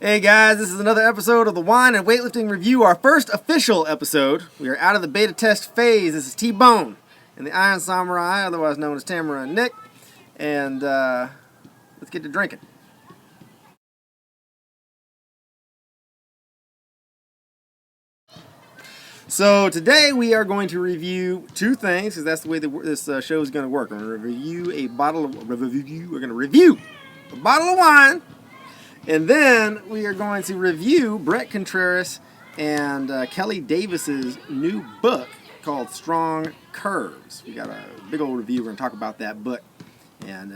Hey guys, this is another episode of the Wine and Weightlifting Review, our first official episode. We are out of the beta test phase. This is T-Bone and the Iron Samurai, otherwise known as Tamara and Nick. And let's get to drinking. So today we are going to review two things, because that's the way this show is going to work. We're going to review a bottle of wine. And then we are going to review Bret Contreras and Kellie Davis's new book called Strong Curves. We got a big old review. We're going to talk about that book. And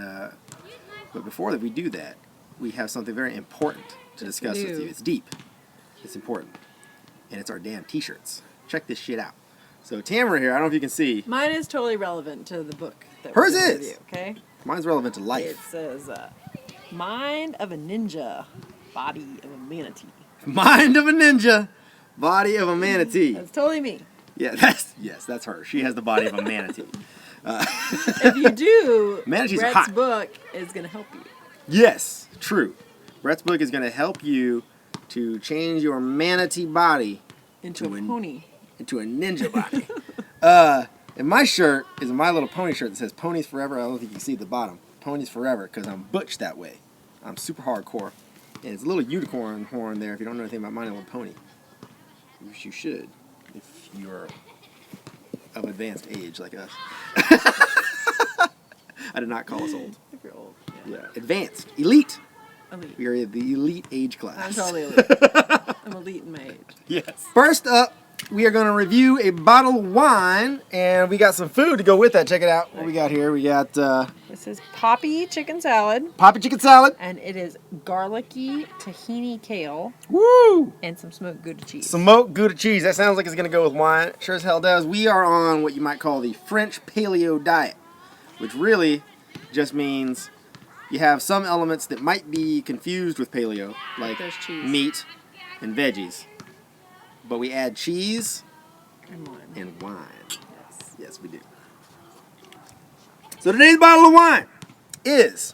but before that we do that, we have something very important to discuss with you. It's deep. It's important. And it's our damn t-shirts. Check this shit out. So Tamara here, I don't know if you can see. Mine is totally relevant to the book. Hers is. Review, okay? Mine's relevant to life. It says, mind of a ninja, body of a manatee. Mind of a ninja, body of a manatee. That's totally me. Yeah, that's her. She has the body of a manatee. If you do, Manatees are Bret's hot. book is going to help you. Yes, true. Bret's book is going to help you to change your manatee body Into a pony. Into a ninja body. And my shirt is my little pony shirt that says Ponies Forever. I don't think you can see at the bottom. Ponies Forever, because I'm butch that way. I'm super hardcore. And it's a little unicorn horn there if you don't know anything about My Little Pony. Which you should, if you're of advanced age like us. I did not call us old. If you're old. Yeah. Advanced. Elite. Elite. We are the elite age class. I'm totally elite. I'm elite in my age. Yes. First up, we are going to review a bottle of wine, and we got some food to go with that. Check it out. What we got here? We got This is Poppy chicken salad. Poppy chicken salad. And it is garlicky tahini kale. Woo! And some smoked Gouda cheese. Smoked Gouda cheese. That sounds like it's going to go with wine. Sure as hell does. We are on what you might call the French paleo diet, which really just means you have some elements that might be confused with paleo, like There's cheese. meat and veggies. But we add cheese And wine. and wine. Yes. Yes, we do. So today's bottle of wine is,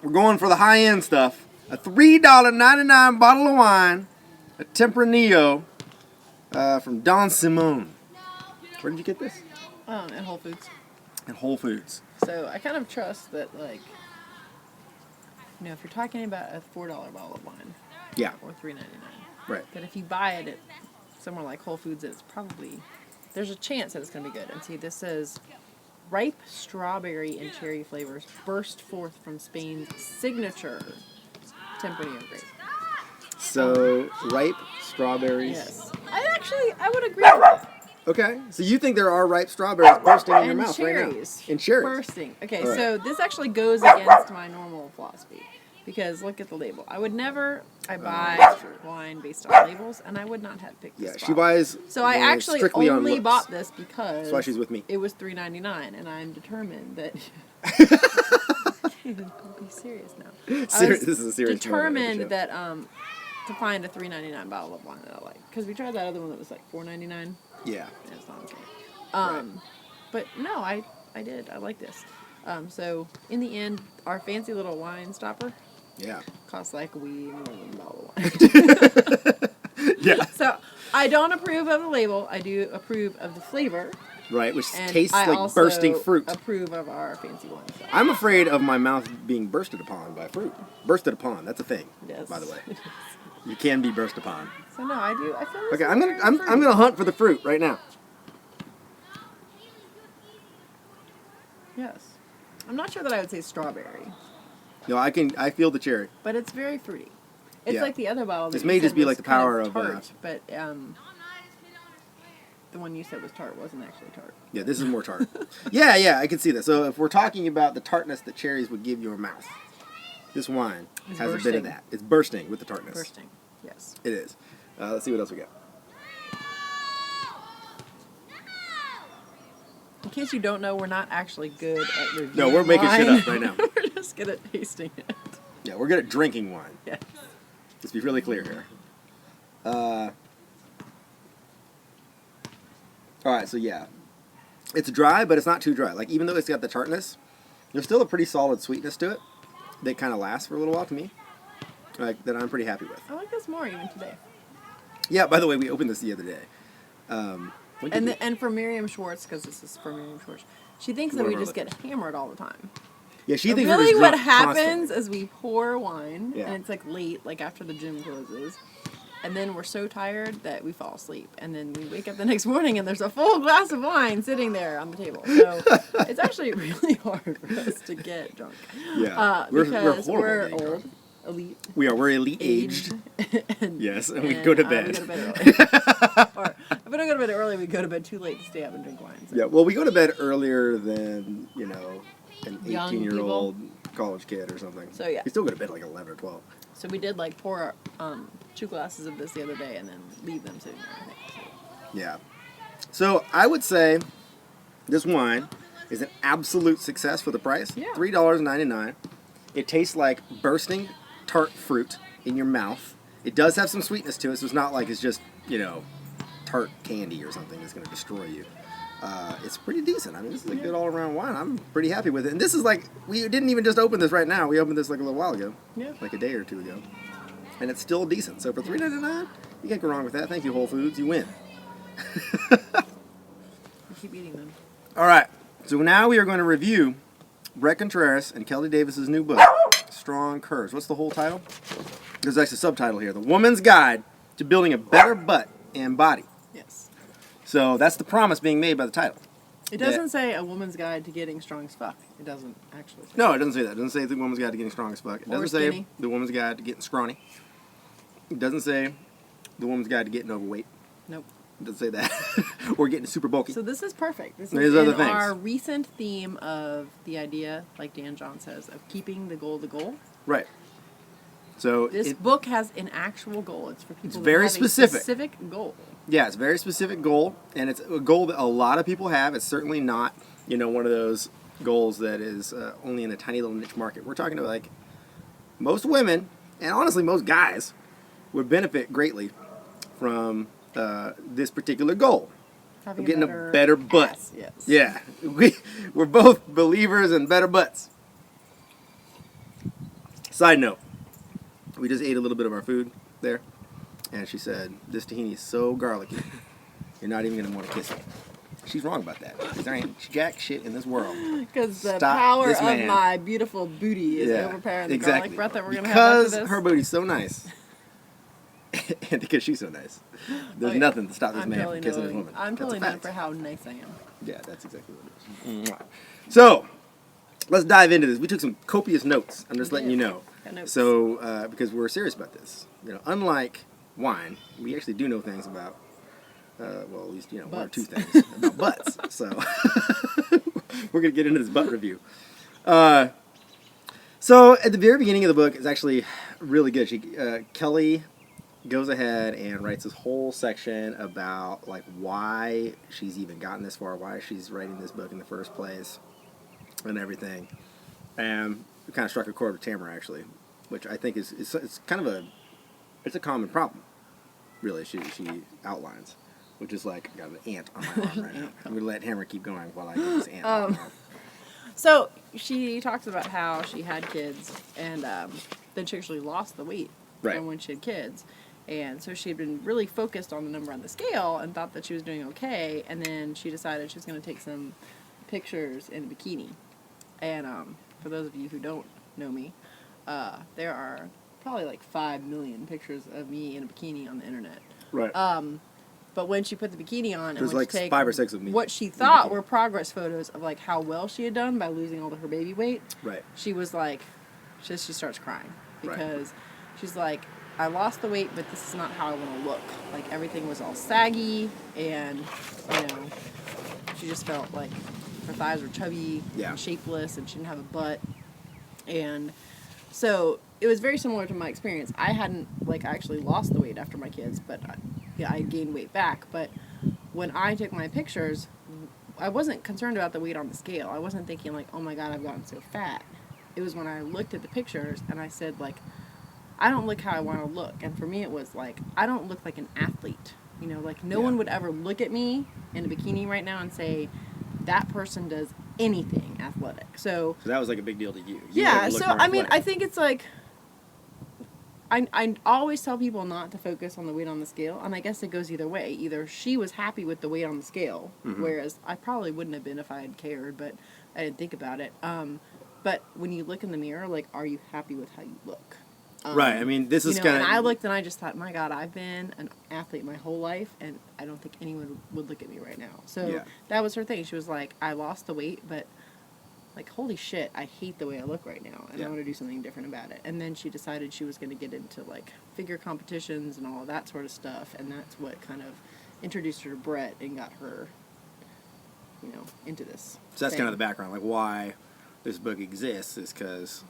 we're going for the high-end stuff, a $3.99 bottle of wine, a Tempranillo from Don Simone. Where did you get this? At Whole Foods. At Whole Foods. So I kind of trust that, like, if you're talking about a $4 bottle of wine, Yeah, or $3.99, right. that if you buy it at somewhere like Whole Foods, it's probably, there's a chance that it's going to be good. And see, this says, ripe strawberry and cherry flavors burst forth from Spain's signature Tempranillo grape. So, ripe strawberries. Yes. I would agree with that. Okay, so you think there are ripe strawberries bursting in your And mouth cherries. right now? And cherries. Bursting. Okay, All right. so this actually goes against my normal philosophy. Because look at the label. I buy that's true. wine based on labels, and I would not have picked this Yeah, she bottle. be So I actually strictly on only looks. bought this because That's why she's with me. it was $3.99, and I'm determined that. Don't be serious now. This is a serious determined moment of the that to find a $3.99 bottle of wine that I like, because we tried that other one that was like $4.99. Yeah. And it's not okay. But no, I did. I like this. So in the end, our fancy little wine stopper. Yeah. Costs like a wee more than a bottle of wine. Yeah. So I don't approve of the label. I do approve of the flavor. Right, which And tastes I like also bursting fruit. approve of our fancy wine stopper. I'm afraid of my mouth being bursted upon by fruit. Bursted upon, that's a thing. Yes. By the way, you can be burst upon. So no, I do. I feel this Okay, is I'm very gonna fruity. hunt for the fruit right now. Yes. I'm not sure that I would say strawberry, No, I feel the cherry. but it's very fruity. It's Yeah. like the other bottle. This that may you just said be was like the kind power of, tart, but the one you said was tart wasn't actually tart. Yeah, this is more tart. yeah, I can see that. So if we're talking about the tartness that cherries would give your mouth, this wine It's has a bit of bursting. that. It's bursting with the tartness. Bursting. Yes. It is. Let's see what else we got. In case you don't know, we're not actually good at reviewing No, we're making shit wine. up right now. We're just good at tasting it. Yeah, we're good at drinking wine. Yes. Let's be really clear here. All right, so yeah. It's dry, but it's not too dry. Like, even though it's got the tartness, there's still a pretty solid sweetness to it that kind of lasts for a little while to me. that I'm pretty happy with. I like this more even today. Yeah, by the way, we opened this the other day. And for Miriam Schwartz, because this is for Miriam Schwartz, she thinks that we just get hammered all the time. Yeah, she But thinks really we're what just drunk happens constantly. is we pour wine, Yeah. and it's like late, like after the gym closes, and then we're so tired that we fall asleep. And then we wake up the next morning, and there's a full glass of wine sitting there on the table. So it's actually really hard for us to get drunk. Yeah, Because horrible we're at getting drunk. old, elite, We're elite aged. and, Yes, and we go to bed. we go to bed early. Or if we don't go to bed early, we go to bed too late to stay up and drink wine. So. Yeah, well, we go to bed earlier than, an Young 18-year-old college kid or something. So, yeah. We still go to bed at like 11 or 12. So we did like pour 2 glasses of this the other day and then leave them sitting there, I think. Yeah. So I would say this wine is an absolute success for the price. Yeah. $3.99. It tastes like bursting tart fruit in your mouth. It does have some sweetness to it, so it's not like it's just, tart candy or something that's going to destroy you. It's pretty decent. I mean, this is a good all-around wine. I'm pretty happy with it. And this is like, we didn't even just open this right now. We opened this like a little while ago. Yeah. Like a day or two ago. And it's still decent. So for $3.99, you can't go wrong with that. Thank you, Whole Foods. You win. We keep eating them. All right. So now we are going to review Bret Contreras and Kellie Davis's new book, Strong Curves. What's the whole title? There's actually a subtitle here. The Woman's Guide to Building a Better Butt and Body. Yes. So that's the promise being made by the title. It doesn't say a woman's guide to getting strong as fuck. It doesn't actually say. No, it doesn't say that. It doesn't say the woman's guide to getting strong as fuck. It Or doesn't say skinny. the woman's guide to getting scrawny. It doesn't say the woman's guide to getting overweight. Nope. It doesn't say that. Or getting super bulky. So this is perfect. This There's is other in things. our recent theme of the idea, like Dan John says, of keeping the goal the goal. Right. So This book has an actual goal. It's for people very that have specific. a specific goal. yeah, it's a very specific goal, and it's a goal that a lot of people have. It's certainly not, one of those goals that is only in a tiny little niche market. We're talking about like most women, and honestly most guys, would benefit greatly from this particular goal. Having Getting a better butt. ass, yes. Yeah, we're both believers in better butts. Side note, we just ate a little bit of our food there, and she said, this tahini is so garlicky, you're not even going to want to kiss it. She's wrong about that, because there ain't jack shit in this world. Because the Stop power this of man. my beautiful booty is overpowering the exactly. garlic breath that we're going to have after Because this. her booty's so nice, and because she's so nice, there's yeah. nothing to stop this I'm man totally from kissing knowing, this woman. I'm That's a totally known fact. for how nice I am. Yeah, that's exactly what it is. So, let's dive into this. We took some copious notes. I'm just letting you know. Got notes. So, because we're serious about this. Unlike wine, we actually do know things about, well, at least, one or Butts. two things about butts. So, we're going to get into this butt review. So, at the very beginning of the book is actually really good. Kellie goes ahead and writes this whole section about like why she's even gotten this far, why she's writing this book in the first place, and everything. And it kind of struck a chord with Tamara actually, which I think is it's kind of a common problem, really. She outlines, which is like I got an ant on my arm right now. I'm gonna let Tamara keep going while I get this ant on my arm. So she talks about how she had kids, and then she actually lost the weight Right. from when she had kids. And so she had been really focused on the number on the scale and thought that she was doing okay. And then she decided she was going to take some pictures in a bikini. And for those of you who don't know me, there are probably like 5 million pictures of me in a bikini on the internet. Right. But when she put the bikini on and There's went like to take 5 or 6 of me what she in thought bikini. were progress photos of like how well she had done by losing all of her baby weight, Right. she was like, she starts crying Right. because she's like, I lost the weight, but this is not how I want to look. Like everything was all saggy, and she just felt like her thighs were chubby Yeah. and shapeless, and she didn't have a butt. And so it was very similar to my experience. I hadn't like actually lost the weight after my kids, but I gained weight back. But when I took my pictures, I wasn't concerned about the weight on the scale. I wasn't thinking like, oh my God, I've gotten so fat. It was when I looked at the pictures and I said like, I don't look how I want to look. And for me, it was like, I don't look like an athlete. Like no one would ever look at me in a bikini right now and say, that person does anything athletic. So that was like a big deal to you. You yeah, wanted to look so more I mean, athletic. I think it's like, I always tell people not to focus on the weight on the scale, and I guess it goes either way. Either she was happy with the weight on the scale, whereas I probably wouldn't have been if I had cared, but I didn't think about it. But when you look in the mirror, like, are you happy with how you look? Right. I mean, this is kind of... And I looked and I just thought, my God, I've been an athlete my whole life, and I don't think anyone would look at me right now. So that was her thing. She was like, I lost the weight, but, like, holy shit, I hate the way I look right now, and I want to do something different about it. And then she decided she was going to get into, like, figure competitions and all of that sort of stuff, and that's what kind of introduced her to Bret and got her, into this. So that's kind of the background, like, why this book exists is because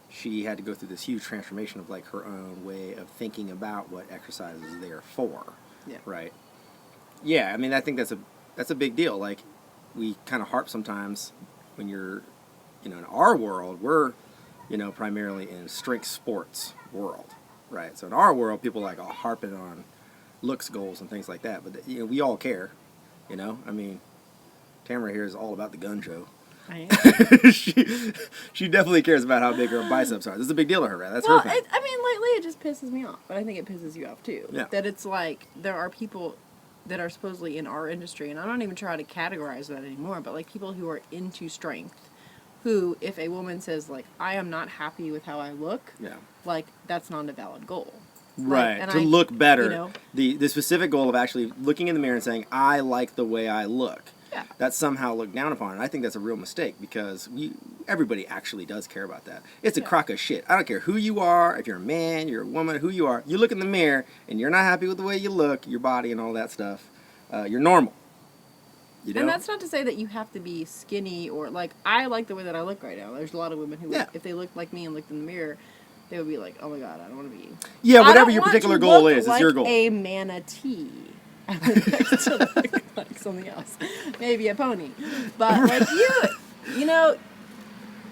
she had to go through this huge transformation of, like, her own way of thinking about what exercise is there for. Yeah. Right? Yeah, I mean, I think that's a big deal. Like, we kind of harp sometimes when you're, in our world, we're, primarily in strength sports world, right? So in our world, people like harping on looks goals and things like that. But, we all care, I mean, Tamara here is all about the gun show. I am. she definitely cares about how big her biceps are. This is a big deal to her, right? That's her thing. Lately it just pisses me off, but I think it pisses you off too. Yeah. That it's like there are people that are supposedly in our industry, and I'm not even trying to categorize that anymore, but like people who are into strength, who if a woman says like I am not happy with how I look, like that's not a valid goal. Right. Like, to look better. The specific goal of actually looking in the mirror and saying, I like the way I look. Yeah. That's somehow looked down upon. And I think that's a real mistake because everybody actually does care about that. It's a crock of shit. I don't care who you are, if you're a man, you're a woman, who you are. You look in the mirror and you're not happy with the way you look, your body and all that stuff. You're normal. And that's not to say that you have to be skinny or like, I like the way that I look right now. There's a lot of women who, if they looked like me and looked in the mirre, they would be like, oh my God, I don't want to be. Yeah, whatever your particular goal is, it's your goal. A manatee. I would like to look like something else. Maybe a pony. But like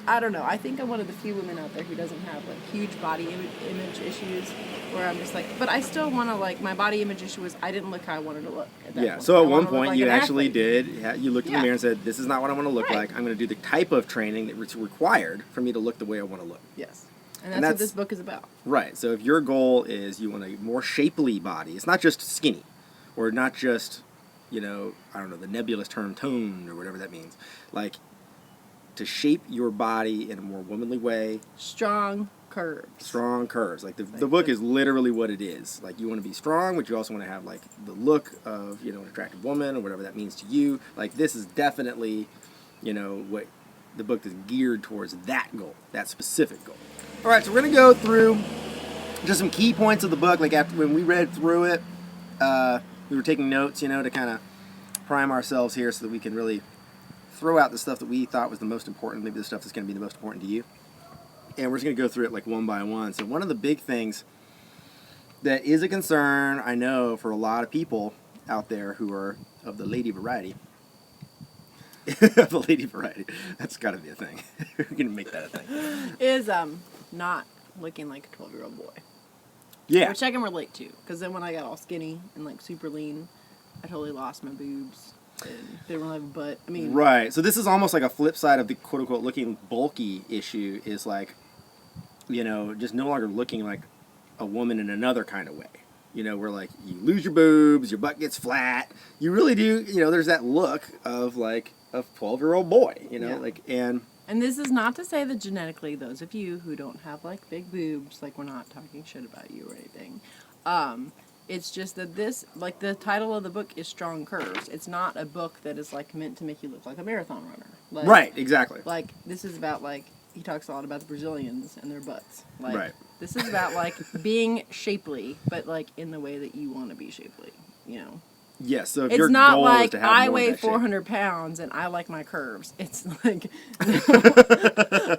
I don't know. I think I'm one of the few women out there who doesn't have like huge body image issues where I'm just like, but I still want to like, my body image issue was I didn't look how I wanted to look at that point. So at one point you actually did, you looked in the mirror and said, this is not what I want to look like. I'm going to do the type of training that's required for me to look the way I want to look. Yes. And that's what this book is about. Right. So if your goal is you want a more shapely body, it's not just skinny or not just, I don't know, the nebulous term toned or whatever that means. Like, to shape your body in a more womanly way. Strong curves. Strong curves. Like, the book is literally what it is. Like, you want to be strong, but you also want to have, like, the look of, an attractive woman or whatever that means to you. Like, this is definitely, what the book is geared towards that goal, that specific goal. All right, so we're going to go through just some key points of the book. Like, after when we read through it, we were taking notes, to kind of prime ourselves here so that we can really throw out the stuff that we thought was the most important, maybe the stuff that's going to be the most important to you. And we're just going to go through it like one by one. So one of the big things that is a concern, I know, for a lot of people out there who are of the lady variety. The lady variety. That's got to be a thing. We're going to make that a thing. Is not looking like a 12-year-old boy. Yeah. Which I can relate to. Because then when I got all skinny and like super lean, I totally lost my boobs. And didn't really have a butt. I mean, right. So this is almost like a flip side of the quote unquote looking bulky issue is like, just no longer looking like a woman in another kind of way. Where like you lose your boobs, your butt gets flat. You really do, there's that look of like a 12-year-old boy, like And this is not to say that genetically those of you who don't have like big boobs, like we're not talking shit about you or anything. It's just that this, like the title of the book is Strong Curves. It's not a book that is like meant to make you look like a marathon runner. Like, right, exactly. Like this is about like, he talks a lot about the Brazilians and their butts. Like, right. This is about like being shapely, but like in the way that you want to be shapely, Yes, so if it's your not goal like is to have I more weigh of that 400 pounds and I like my curves. It's like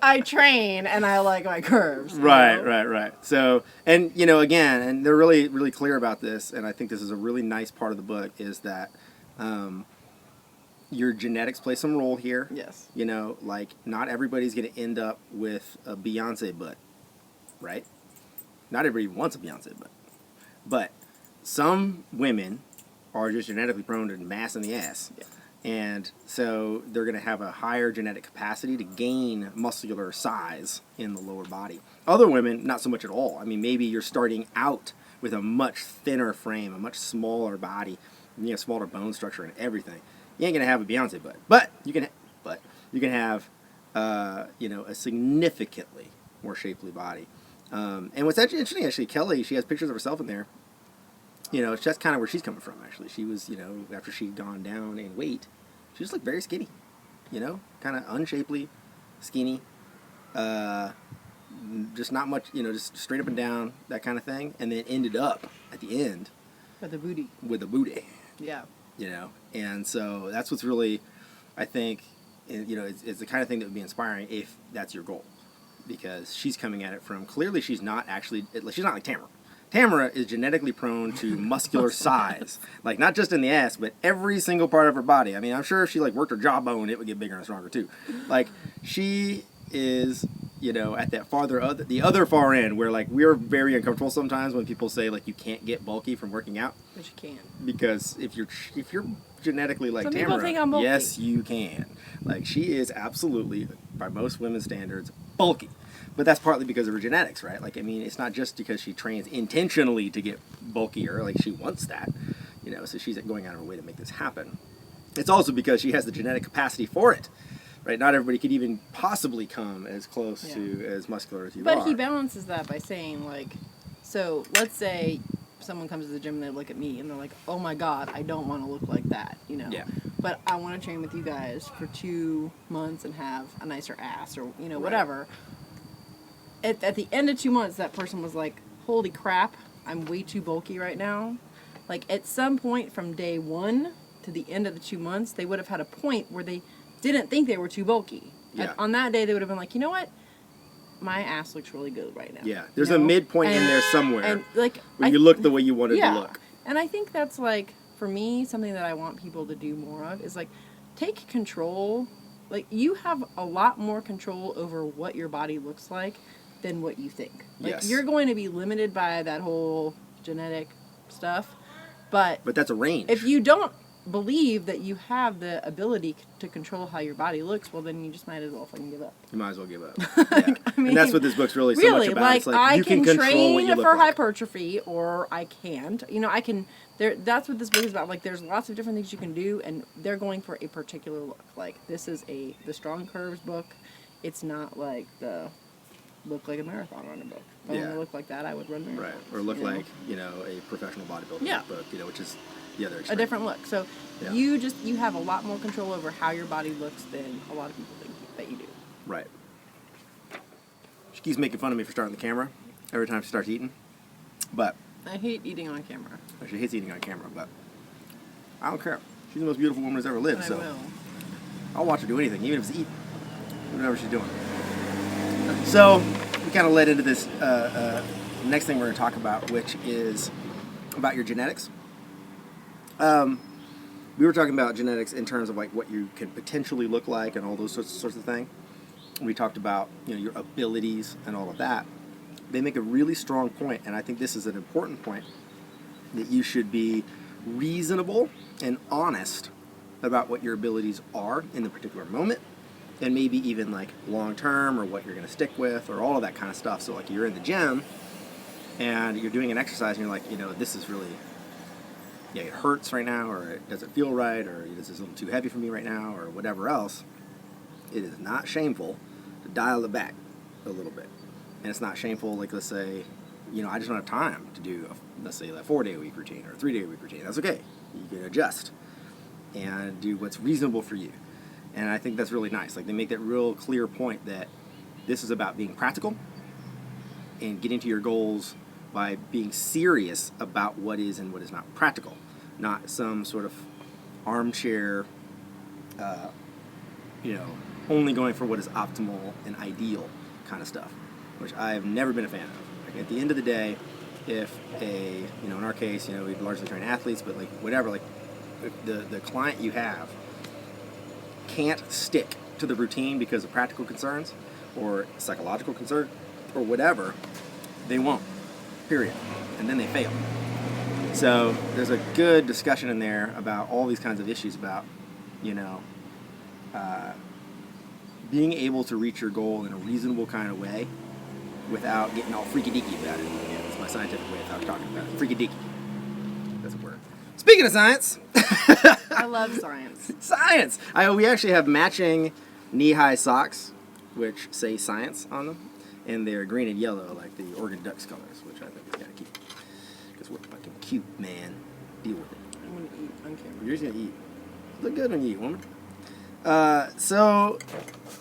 I train and I like my curves. Right. So, and again, and they're really, really clear about this, and I think this is a really nice part of the book is that your genetics play some role here. Yes. Like not everybody's going to end up with a Beyonce butt, right? Not everybody wants a Beyonce butt, but some women are just genetically prone to mass in the ass. Yeah. And so they're going to have a higher genetic capacity to gain muscular size in the lower body. Other women, not so much at all. I mean, maybe you're starting out with a much thinner frame, a much smaller body, smaller bone structure and everything. You ain't going to have a Beyonce butt, but you can have, a significantly more shapely body. And what's actually interesting, actually, Kellie, she has pictures of herself in there. That's kind of where she's coming from, actually. She was, after she'd gone down in weight, she just looked very skinny, kind of unshapely, skinny, just not much, just straight up and down, that kind of thing. And then ended up at the end With the booty. Yeah. And so that's what's really, I think, it's the kind of thing that would be inspiring if that's your goal. Because she's coming at it from, clearly she's not like Tamara. Tamara is genetically prone to muscular size. Like, not just in the ass, but every single part of her body. I mean, I'm sure if she, worked her jawbone, it would get bigger and stronger, too. Like, she is, at that the other far end, where, we're very uncomfortable sometimes when people say, you can't get bulky from working out. But you can. Because if you're genetically like Some Tamara, people think I'm bulky. yes, you can. She is absolutely, by most women's standards, bulky. But that's partly because of her genetics, right? It's not just because she trains intentionally to get bulkier, she wants that, so she's going out of her way to make this happen. It's also because she has the genetic capacity for it, right? Not everybody could even possibly come as close to as muscular as you are. But he balances that by saying, so let's say someone comes to the gym and they look at me and they're like, oh my God, I don't want to look like that, Yeah. But I want to train with you guys for 2 months and have a nicer ass or, Right. whatever. At the end of 2 months, that person was like, holy crap, I'm way too bulky right now. At some point from day 1 to the end of the 2 months, they would have had a point where they didn't think they were too bulky. Yeah. On that day, they would have been like, you know what? My ass looks really good right now. Yeah, there's a midpoint in there somewhere and, where you look the way you wanted to look. And I think that's, for me, something that I want people to do more of is, take control. You have a lot more control over what your body looks like than what you think. Yes. You're going to be limited by that whole genetic stuff, but that's a range. if you don't believe that you have the ability to control how your body looks, well, then you just might as well fucking give up. You might as well give up. Yeah. And that's what this book's really so much about. It's I you can control train what you look for like. hypertrophy, or I can't. I can. That's what this book is about. There's lots of different things you can do, and they're going for a particular look. This is the Strong Curves book. It's not the look like a marathon runner book. If I want to look like that, I would run marathons. Right, or look like a professional bodybuilder book, which is the other extreme. A different look. So you have a lot more control over how your body looks than a lot of people think that you do. Right. She keeps making fun of me for starting the camera every time she starts eating, but I hate eating on camera. she hates eating on camera, but I don't care. She's the most beautiful woman who's ever lived, I so will. I'll watch her do anything, even if it's eat, whatever she's doing. So we kind of led into this next thing we're going to talk about, which is about your genetics. We were talking about genetics in terms of what you can potentially look like and all those sorts of things. We talked about your abilities and all of that. They make a really strong point, and I think this is an important point, that you should be reasonable and honest about what your abilities are in the particular moment, and maybe even long term, or what you're going to stick with, or all of that kind of stuff. So you're in the gym and you're doing an exercise and you're like, this is really, it hurts right now, or it doesn't feel right, or this is a little too heavy for me right now, or whatever else. It is not shameful to dial it back a little bit. And it's not shameful, let's say, I just don't have time to do, let's say, a 4-day-a-week routine or a 3-day-a-week routine. That's okay. You can adjust and do what's reasonable for you. And I think that's really nice. They make that real clear point that this is about being practical and getting to your goals by being serious about what is and what is not practical, not some sort of armchair, only going for what is optimal and ideal kind of stuff, which I've never been a fan of. At the end of the day, if in our case, we largely train athletes, but whatever, if the client you have can't stick to the routine because of practical concerns or psychological concern or whatever, they won't, period. And then they fail. So there's a good discussion in there about all these kinds of issues about you know, being able to reach your goal in a reasonable kind of way without getting all freaky-deaky about it. Yeah, that's my scientific way of talking about it. Freaky-deaky. That's a word. Speaking of science. I love science. Science! We actually have matching knee-high socks, which say science on them. And they're green and yellow, like the Oregon Ducks colors, which I think is kind of cute. Because we're fucking cute, man. Deal with it. I'm going to eat on camera. You're just going to eat. Look good when you eat, woman. So,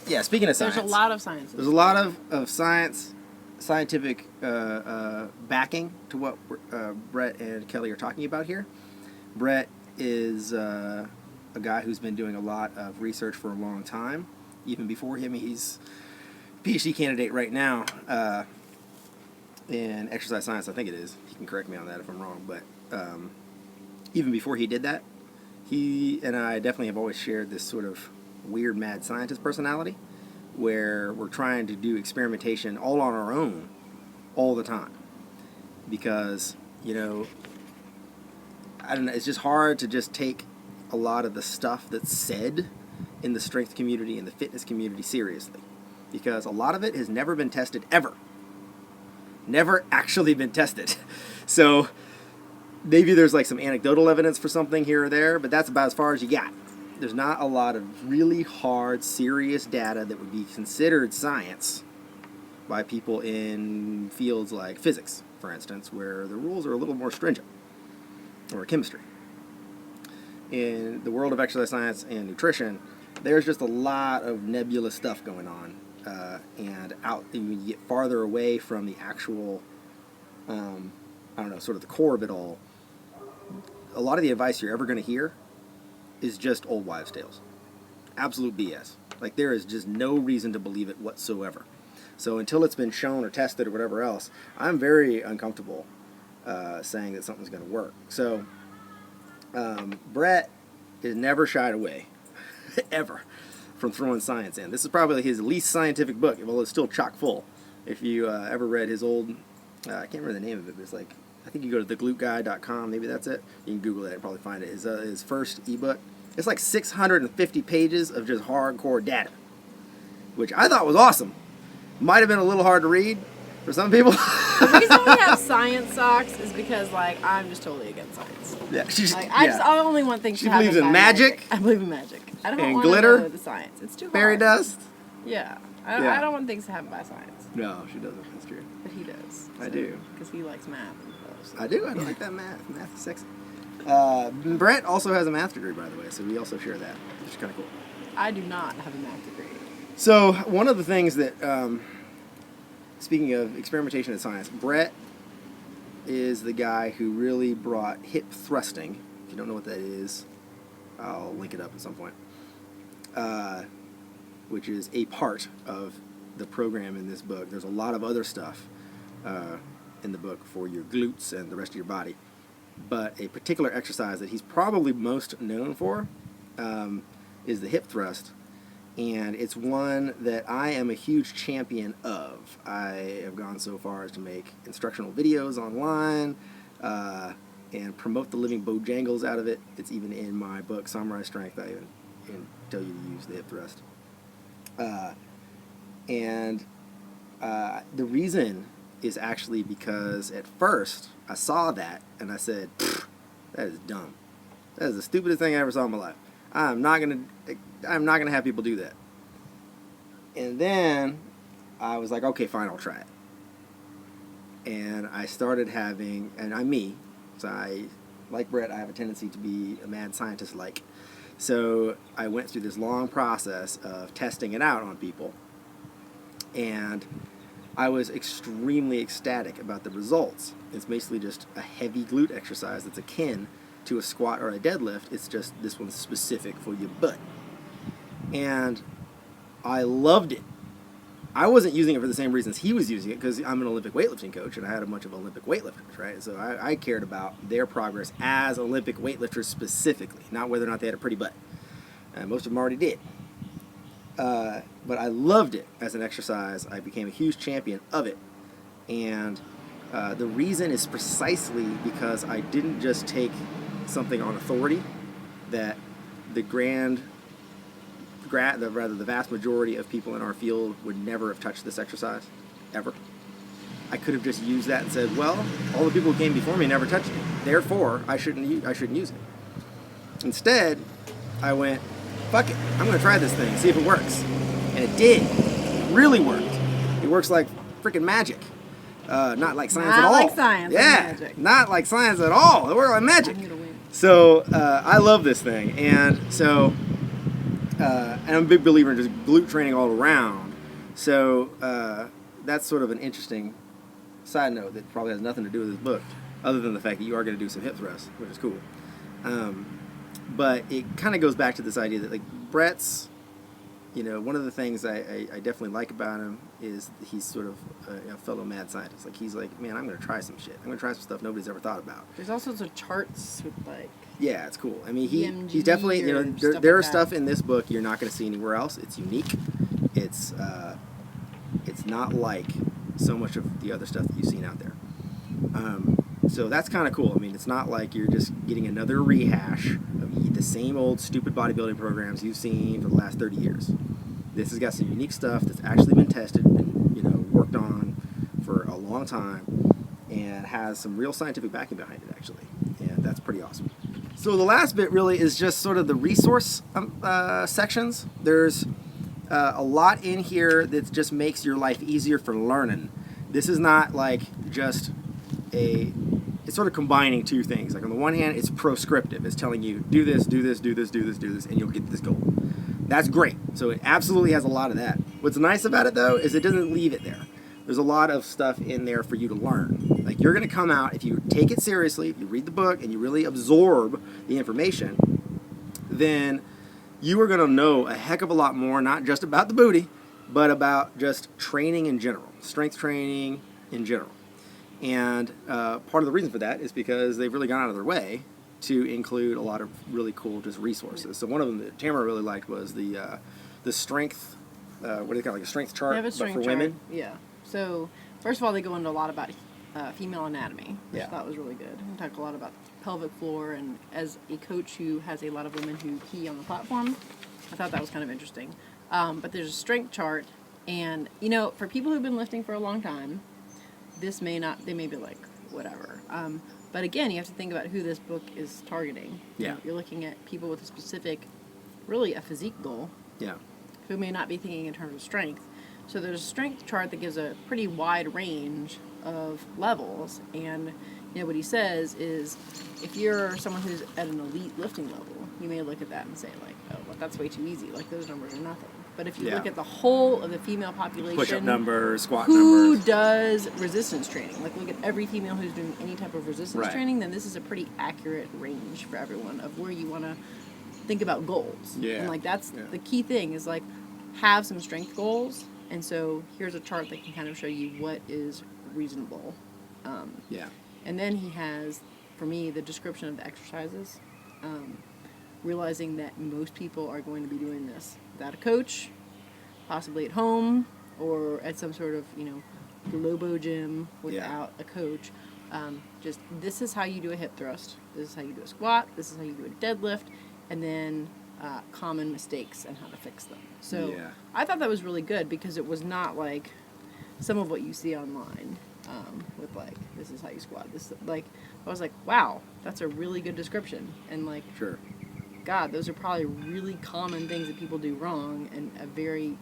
yeah, speaking of science. There's a lot of science. There's a lot of scientific backing to what Bret and Kellie are talking about here. Bret is a guy who's been doing a lot of research for a long time. Even before him, he's a PhD candidate right now in exercise science, I think it is. He can correct me on that if I'm wrong. But even before he did that, he and I definitely have always shared this sort of weird mad scientist personality where we're trying to do experimentation all on our own all the time. Because, you know, I don't know, it's just hard to just take a lot of the stuff that's said in the strength community and the fitness community seriously. Because a lot of it has never been tested ever. Never actually been tested. So maybe there's like some anecdotal evidence for something here or there, but that's about as far as you got. There's not a lot of really hard, serious data that would be considered science by people in fields like physics, for instance, where the rules are a little more stringent, or chemistry. In the world of exercise science and nutrition, there's just a lot of nebulous stuff going on, and when you get farther away from the actual, sort of the core of it all, a lot of the advice you're ever going to hear is just old wives' tales. Absolute BS. Like, there is just no reason to believe it whatsoever. So until it's been shown or tested or whatever else, I'm very uncomfortable saying that something's going to work. So Bret has never shied away, ever, from throwing science in. This is probably his least scientific book, although it's still chock full. If you ever read his old, I can't remember the name of it, but it's like, I think you go to thegluteguy.com, maybe that's it. You can Google that and probably find it. His first ebook. It's like 650 pages of just hardcore data, which I thought was awesome. Might have been a little hard to read for some people. The reason we have science socks is because, like, I'm just totally against science. Yeah, she's, like, yeah. I only want things She to happen believes in by magic. I believe in magic. I don't and want glitter, to know the science. It's too hard. fairy dust. Yeah. Yeah. I don't want things to happen by science. No, she doesn't. That's true. But he does. I do. Because he likes math and stuff. So. I do. I like that math. Math is sexy. Bret also has a math degree, by the way, so we also share that, which is kind of cool. I do not have a math degree. So one of the things that, speaking of experimentation and science, Bret is the guy who really brought hip thrusting. If you don't know what that is, I'll link it up at some point. Which is a part of the program in this book. There's a lot of other stuff in the book for your glutes and the rest of your body. But a particular exercise that he's probably most known for is the hip thrust. And it's one that I am a huge champion of. I have gone so far as to make instructional videos online and promote the living bojangles out of it. It's even in my book, Samurai Strength. I even tell you to use the hip thrust. The reason is actually because at first I saw that and I said, that is dumb. That is the stupidest thing I ever saw in my life. I'm not gonna have people do that. And then I was like, okay, fine, I'll try it. And I started having, and I'm me, so I, like Bret, I have a tendency to be a mad scientist-like. So I went through this long process of testing it out on people. And I was extremely ecstatic about the results. It's basically just a heavy glute exercise that's akin to a squat or a deadlift. It's just this one's specific for your butt. And I loved it. I wasn't using it for the same reasons he was using it, because I'm an Olympic weightlifting coach and I had a bunch of Olympic weightlifters, right? So I cared about their progress as Olympic weightlifters specifically, not whether or not they had a pretty butt. Most of them already did. But I loved it as an exercise. I became a huge champion of it. And the reason is precisely because I didn't just take something on authority that the vast majority of people in our field would never have touched this exercise, ever. I could have just used that and said, well, all the people who came before me never touched it. Therefore, I shouldn't use it. Instead, I went, fuck it. I'm going to try this thing, see if it works. And it did. It really worked. It works like freaking magic. Not like science at all. Not like science. Yeah, Magic. not like science at all. It works like magic. So I love this thing. And so, and I'm a big believer in just glute training all around. So that's sort of an interesting side note that probably has nothing to do with this book, other than the fact that you are going to do some hip thrusts, which is cool. But it kind of goes back to this idea that, like, Bret's, one of the things I definitely like about him is he's sort of a fellow mad scientist. Like, he's like, man, I'm going to try some shit. I'm going to try some stuff nobody's ever thought about. There's all sorts of charts with, like... Yeah, it's cool. I mean, he's EMG definitely, or there are stuff stuff in this book you're not going to see anywhere else. It's unique. It's not like so much of the other stuff that you've seen out there. So that's kind of cool. I mean, it's not like you're just getting another rehash of the same old stupid bodybuilding programs you've seen for the last 30 years. This has got some unique stuff that's actually been tested and worked on for a long time, and has some real scientific backing behind it, actually. And that's pretty awesome. So the last bit really is just sort of the resource sections. There's a lot in here that just makes your life easier for learning. This is not like just it's sort of combining two things. Like, on the one hand, it's proscriptive. It's telling you, do this, do this, do this, do this, do this, and you'll get this goal. That's great. So it absolutely has a lot of that. What's nice about it, though, is it doesn't leave it there. There's a lot of stuff in there for you to learn. Like, you're going to come out, if you take it seriously, if you read the book and you really absorb the information, then you are going to know a heck of a lot more, not just about the booty, but about just training in general, strength training in general. And part of the reason for that is because they've really gone out of their way to include a lot of really cool just resources. So one of them that Tamara really liked was the strength, what do they call it, like a strength chart, but for women. Yeah. So first of all, they go into a lot about female anatomy, which I Yeah. thought was really good. We talk a lot about pelvic floor, and as a coach who has a lot of women who pee on the platform, I thought that was kind of interesting. But there's a strength chart, and for people who've been lifting for a long time, they may be like, whatever. But again, you have to think about who this book is targeting. Yeah. You're looking at people with a specific, really a physique goal, Yeah. who may not be thinking in terms of strength. So there's a strength chart that gives a pretty wide range of levels, and what he says is, if you're someone who's at an elite lifting level, you may look at that and say, like, oh, well, that's way too easy, like those numbers are nothing. But if you look at the whole of the female population, Push-up numbers, squat who numbers. does resistance training, like look at every female who's doing any type of resistance Right. training, then this is a pretty accurate range for everyone of where you want to think about goals. Yeah. And like that's the key thing is like have some strength goals. And so here's a chart that can kind of show you what is reasonable. Yeah. And then he has, for me, the description of the exercises, realizing that most people are going to be doing this without a coach, possibly at home, or at some sort of, Globo gym without a coach. Just this is how you do a hip thrust, this is how you do a squat, this is how you do a deadlift, and then common mistakes and how to fix them. So I thought that was really good because it was not like some of what you see online with like, this is how you squat. This like, I was like, wow, that's a really good description. And like, Sure. God, those are probably really common things that people do wrong, and a very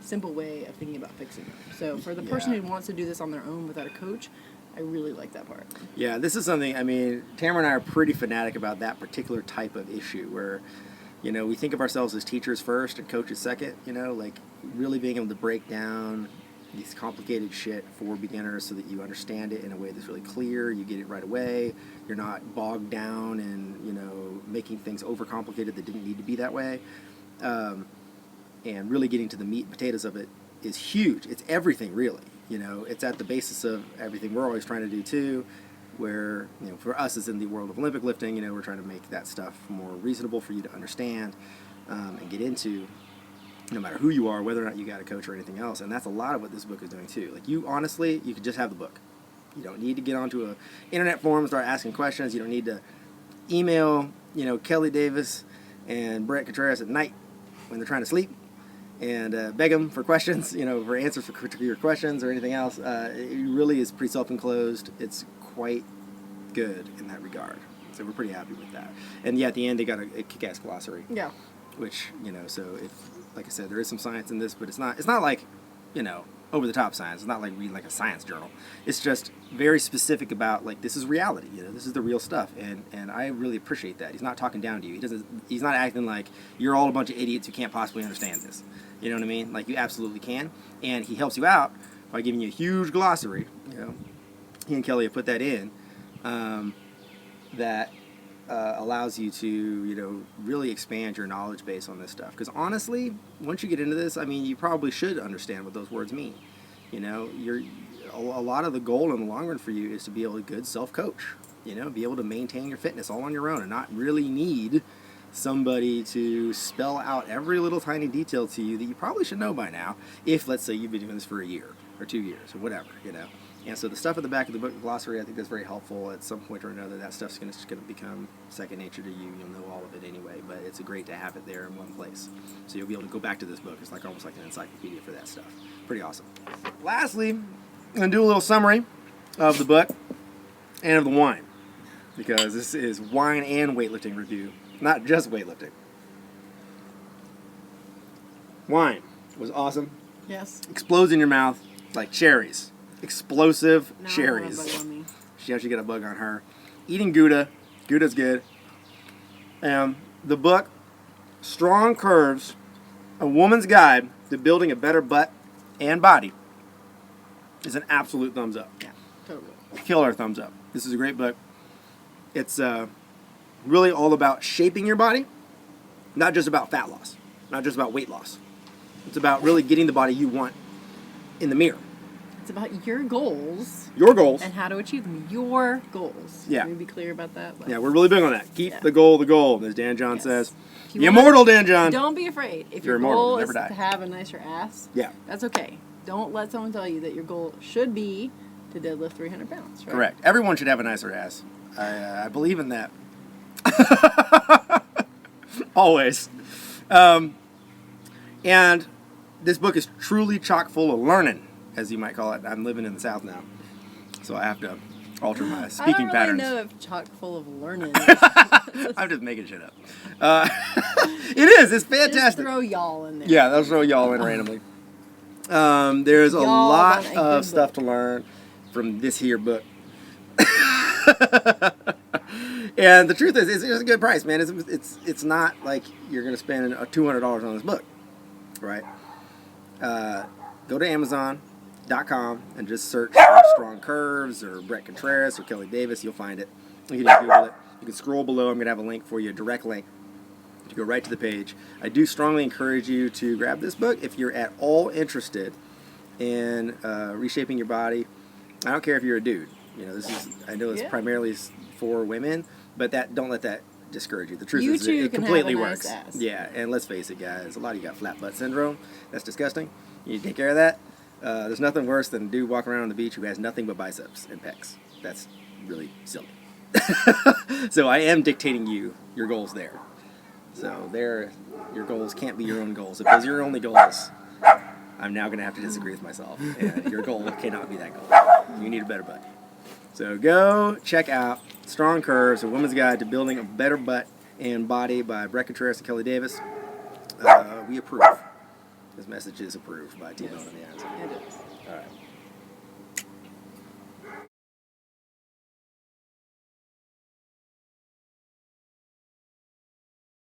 simple way of thinking about fixing them. So for the person who wants to do this on their own without a coach, I really like that part. Yeah, this is something, I mean, Tamara and I are pretty fanatic about that particular type of issue where, we think of ourselves as teachers first and coaches second, like really being able to break down these complicated shit for beginners so that you understand it in a way that's really clear, you get it right away, you're not bogged down and, making things overcomplicated that didn't need to be that way. And really getting to the meat and potatoes of it is huge. It's everything, really. It's at the basis of everything we're always trying to do, too, where, for us as in the world of Olympic lifting, we're trying to make that stuff more reasonable for you to understand and get into, no matter who you are, whether or not you got a coach or anything else. And that's a lot of what this book is doing, too. Like, you could just have the book. You don't need to get onto a internet forum and start asking questions. You don't need to email, Kellie Davis and Bret Contreras at night when they're trying to sleep, and beg them for questions, for answers for your questions or anything else. It really is pretty self-enclosed. It's quite good in that regard. So we're pretty happy with that. And yeah, at the end they got a kick-ass glossary. Yeah. Which, so if, like I said, there is some science in this, but it's not like, over-the-top science. It's not like reading like a science journal. It's just very specific about, like, this is reality. This is the real stuff, and I really appreciate that. He's not talking down to you. He's not acting like you're all a bunch of idiots who can't possibly understand this. You know what I mean? Like, you absolutely can, and he helps you out by giving you a huge glossary. He and Kellie have put that in, that allows you to, really expand your knowledge base on this stuff. Because honestly, once you get into this, I mean, you probably should understand what those words mean. A lot of the goal in the long run for you is to be able to good self-coach. Be able to maintain your fitness all on your own and not really need somebody to spell out every little tiny detail to you that you probably should know by now. If, let's say, you've been doing this for a year or 2 years or whatever, And so the stuff at the back of the book, the glossary, I think that's very helpful. At some point or another, that stuff's going to become second nature to you. You'll know all of it anyway, but it's great to have it there in one place. So you'll be able to go back to this book. It's almost like an encyclopedia for that stuff. Pretty awesome. Lastly, I'm going to do a little summary of the book and of the wine, because this is wine and weightlifting review, not just weightlifting. Wine was awesome. Yes. Explodes in your mouth like cherries. Explosive Now cherries. I have a bug on me. She actually got a bug on her. Eating Gouda. Gouda's good. The book, Strong Curves, A Woman's Guide to Building a Better Butt and Body, is an absolute thumbs up. Yeah, totally. Killer thumbs up. This is a great book. It's really all about shaping your body, not just about fat loss, not just about weight loss. It's about really getting the body you want in the mirror. It's about your goals. Your goals. And how to achieve them. Your goals. Yeah. Can we be clear about that? Yeah, we're really big on that. Keep the goal, as Dan John says. You The immortal Dan John. Don't be afraid. If You're your immortal, goal never is die. to have a nicer ass, Yeah. that's okay. Don't let someone tell you that your goal should be to deadlift 300 pounds. Right? Correct. Everyone should have a nicer ass. I believe in that. Always. And this book is truly chock full of learning, as you might call it. I'm living in the South now, so I have to alter my speaking patterns. I don't really know if chock full of learning. I'm just making shit up. It is. It's fantastic. Just throw y'all in there. Yeah, they'll throw y'all in randomly. There's a lot of stuff to learn from this here book. And the truth is, it's a good price, man. It's not like you're going to spend $200 on this book, right? Go to Amazon.com and just search for Strong Curves or Bret Contreras or Kellie Davis. You'll find it. You can just Google it. You can scroll below. I'm going to have a link for you, a direct link, to go right to the page. I do strongly encourage you to grab this book if you're at all interested in reshaping your body. I don't care if you're a dude. I know it's primarily for women, but don't let that discourage you. The truth is, it completely works. Ass. Yeah, and let's face it, guys. A lot of you got flat butt syndrome. That's disgusting. You need to take care of that. There's nothing worse than a dude walking around on the beach who has nothing but biceps and pecs. That's really silly. So I am dictating your goals there. So your goals can't be your own goals. If those are your only goals, I'm now going to have to disagree with myself. And your goal cannot be that goal. You need a better butt. So go check out Strong Curves, A Woman's Guide to Building a Better Butt and Body by Bret Contreras and Kellie Davis. We approve. This message is approved by T-Bone and the Answer. It is. All right.